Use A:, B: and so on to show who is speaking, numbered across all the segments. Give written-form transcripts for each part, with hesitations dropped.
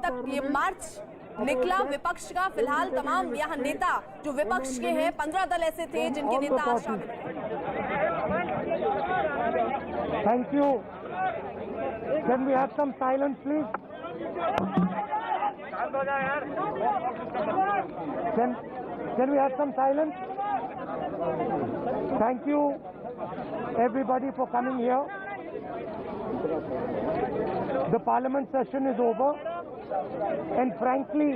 A: तक ये मार्च निकला विपक्ष का। फिलहाल तमाम यहाँ नेता जो विपक्ष के हैं, 15 दल ऐसे थे जिनके नेता आज शामिल हुए।
B: Thank you. Can we have some silence please? Can we have some silence? Thank you everybody for coming here. The parliament session is over, and frankly,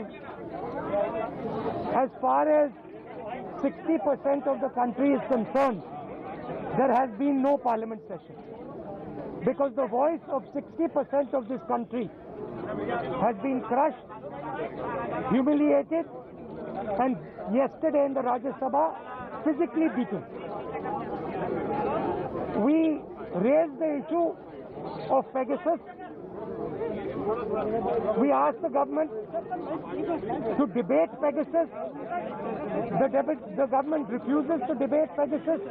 B: as far as 60% of the country is concerned, there has been no parliament session, because the voice of 60% of this country has been crushed, humiliated, and yesterday in the Rajya Sabha physically beaten. We raised the issue of Pegasus. We asked the government to debate Pegasus. The government refuses to debate Pegasus.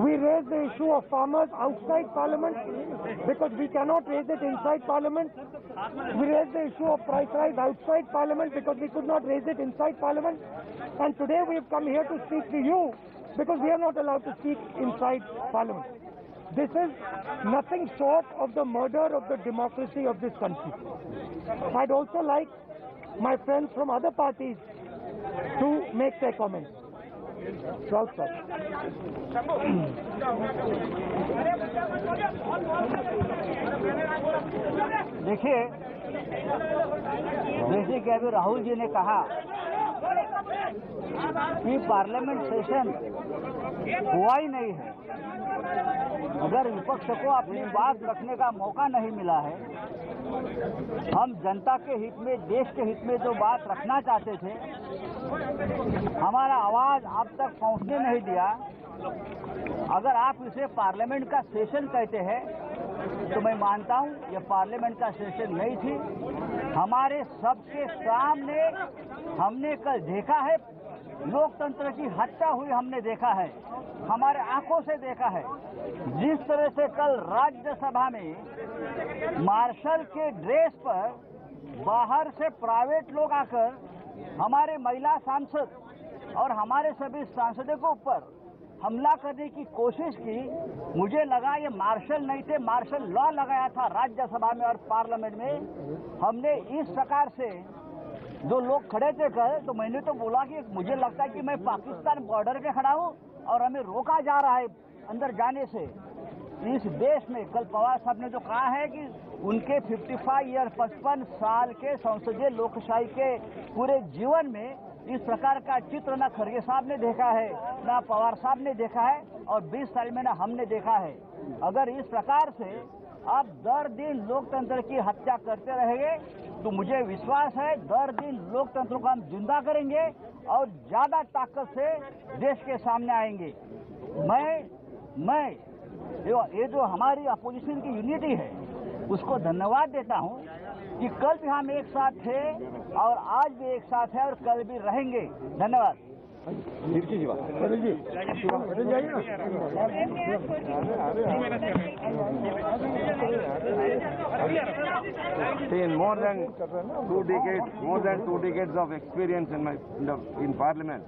B: We raised the issue of farmers outside Parliament because we cannot raise it inside Parliament. We raised the issue of price rise outside Parliament because we could not raise it inside Parliament. And today we have come here to speak to you because we are not allowed to speak inside Parliament. This is nothing short of the murder of the democracy of this country. I'd also like my friends from other parties to make their comments.
C: देखिए, जैसे कि अभी राहुल जी ने कहा कि parliament session हुआ ही नहीं है। अगर विपक्ष को अपनी बात रखने का मौका नहीं मिला है, हम जनता के हित में, देश के हित में जो बात रखना चाहते थे, हमारा आवाज आप तक पहुंचने नहीं दिया। अगर आप इसे पार्लियामेंट का सेशन कहते हैं तो मैं मानता हूं ये पार्लियामेंट का सेशन नहीं थी। हमारे सबके सामने हमने कल देखा है, लोकतंत्र की हत्या हुई हमने देखा है, हमारे आंखों से देखा है। जिस तरह से कल राज्यसभा में मार्शल के ड्रेस पर बाहर से प्राइवेट लोग आकर हमारे महिला सांसद और हमारे सभी सांसदों के ऊपर हमला करने की कोशिश की, मुझे लगा ये मार्शल नहीं थे, मार्शल लॉ लगाया था राज्यसभा में और पार्लियामेंट में। हमने इस प्रकार से जो लोग खड़े थे कल, तो मैंने तो बोला कि मुझे लगता है कि मैं पाकिस्तान बॉर्डर पे खड़ा हूँ और हमें रोका जा रहा है अंदर जाने से। इस देश में कल पवार साहब ने जो कहा है कि उनके 55 साल के संसदीय लोकशाही के पूरे जीवन में इस प्रकार का चित्र ना खड़गे साहब ने देखा है, ना पवार साहब ने देखा है, और 20 साल में ना हमने देखा है। अगर इस प्रकार से आप दर दिन लोकतंत्र की हत्या करते रहेंगे तो मुझे विश्वास है दर दिन लोकतंत्र को हम जिंदा करेंगे और ज्यादा ताकत से देश के सामने आएंगे। मैं ये जो हमारी अपोजिशन की यूनिटी है उसको धन्यवाद देता हूं कि कल भी हम एक साथ थे और आज भी एक साथ है और कल भी रहेंगे। धन्यवाद।
D: In more than 2 decades of experience in Parliament,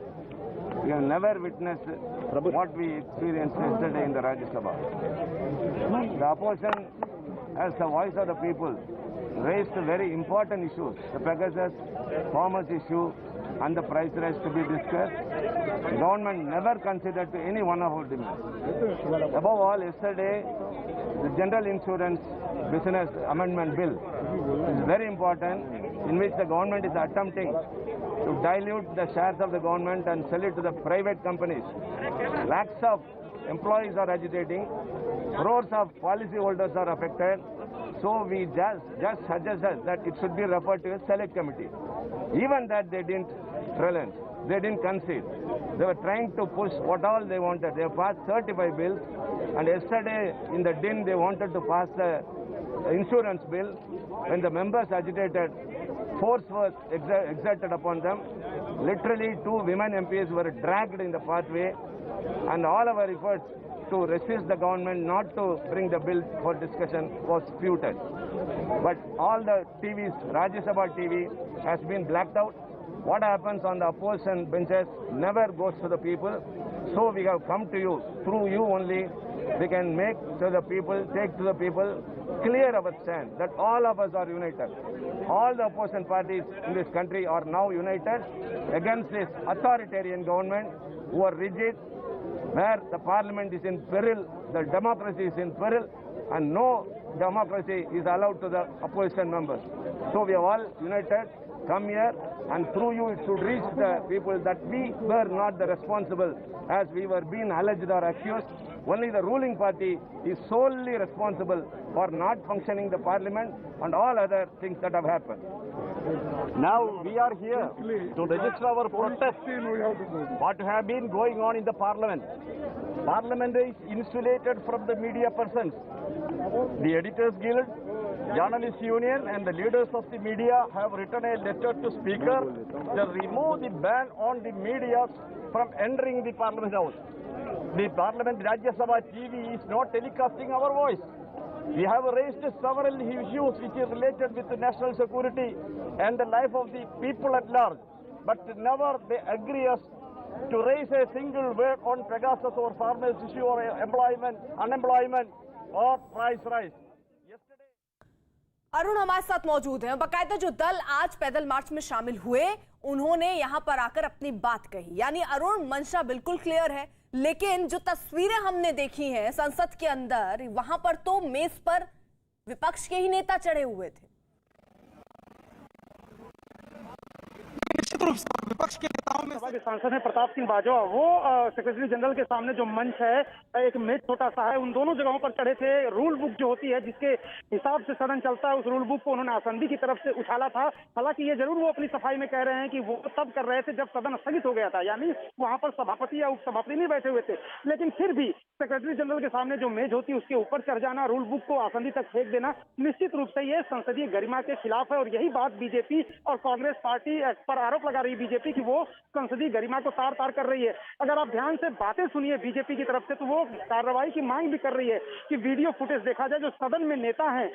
D: we have never witnessed what we experienced yesterday in the Rajya Sabha. The opposition, as the voice of the people, raised very important issues. The Pegasus, farmers issue, and the price rise to be discussed. The government never considered to any one of our demands. Above all, yesterday, the General Insurance Business Amendment Bill is very important, in which the government is attempting to dilute the shares of the government and sell it to the private companies. Lakhs of employees are agitating, crores of policyholders are affected. So we just suggested that it should be referred to a select committee. Even that they didn't relent, they didn't concede. They were trying to push what all they wanted. They passed 35 bills, and yesterday in the din they wanted to pass the insurance bill. When the members agitated, force was exerted upon them. Literally 2 women MPs were dragged in the pathway, and all our efforts to resist the government not to bring the bill for discussion was futile. but all the TVs, Rajya Sabha TV has been blacked out. What happens on the opposition benches never goes to the people. So we have come to you, through you only, we can make to the people, take to the people, clear our stand that all of us are united. All the opposition parties in this country are now united against this authoritarian government who are rigid, where the parliament is in peril, the democracy is in peril, and no democracy is allowed to the opposition members. So we are all united. Come here, and through you it should reach the people that we were not the responsible as we were being alleged or accused. Only the ruling party is solely responsible for not functioning the parliament and all other things that have happened.
C: Now we are here to register our protest. What have been going on in the parliament? Parliament is insulated from the media persons. The Editors Guild, Journalists Union and the leaders of the media have written a letter to Speaker to remove the ban on the media from entering the Parliament House. The Parliament Rajya Sabha TV is not telecasting our voice. We have raised several issues which is related with the national security and the life of the people at large. But never they agree us to raise a single word on Pegasus or farmers issue or employment, unemployment or price rise.
A: Arun हमारे साथ मौजूद हैं। बाकायदा जो दल आज पैदल मार्च में शामिल हुए उन्होंने यहां पर आकर अपनी बात कही। यानी अरुण, मंशा बिल्कुल क्लियर है, लेकिन जो तस्वीरें हमने देखी हैं संसद के अंदर, वहां पर तो मेज पर विपक्ष के ही नेता चढ़े हुए थे।
E: निश्चित रूप से विपक्ष के नेताओं में
B: सभा के सांसद हैं प्रताप सिंह बाजवा, वो सेक्रेटरी जनरल के सामने जो मंच है, एक मेज छोटा सा है, उन दोनों जगहों पर चढ़े थे। रूल बुक जो होती है जिसके हिसाब से सदन चलता है, उस रूल बुक को उन्होंने आसंदी की तरफ से उछाला था। हालांकि ये जरूर वो अपनी सफाई में कह रहे हैं कि वो तब कर रहे थे जब सदन स्थगित हो गया था, यानी वहां पर सभापति या उपसभापति नहीं बैठे हुए थे। लेकिन फिर भी सेक्रेटरी जनरल के सामने जो मेज होती है उसके ऊपर चढ़ जाना, रूल बुक को आसंदी तक फेंक देना, निश्चित रूप से ये संसदीय गरिमा के खिलाफ है। और यही बात बीजेपी और कांग्रेस पार्टी पर आरोप लगा रही है बीजेपी की वो संसदीय गरिमा को तार तार कर रही है। अगर आप ध्यान से बातें सुनिए बीजेपी की तरफ से, तो वो कार्रवाई की मांग भी कर रही है कि वीडियो फुटेज देखा जाए। जो सदन में नेता हैं,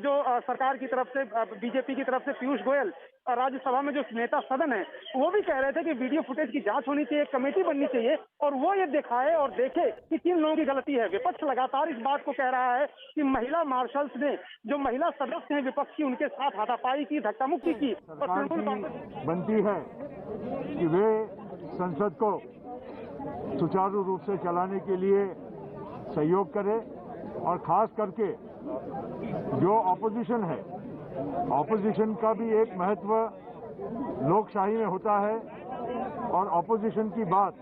B: जो सरकार की तरफ से, बीजेपी की तरफ से पीयूष गोयल, राज्यसभा में जो नेता सदन है, वो भी कह रहे थे कि वीडियो फुटेज की जांच होनी चाहिए, कमेटी बननी चाहिए और वो ये दिखाए और देखे कि किन लोगों की गलती है। विपक्ष लगातार इस बात को कह रहा है कि महिला मार्शल्स ने, जो महिला सदस्य हैं विपक्ष की, उनके साथ हाथापाई की, धक्का मुक्की की।
F: बनती है कि वे संसद को सुचारू रूप से चलाने के लिए सहयोग करे और खास करके जो ऑपोजिशन है, ऑपोजिशन का भी एक महत्व लोकशाही में होता है और ऑपोजिशन की बात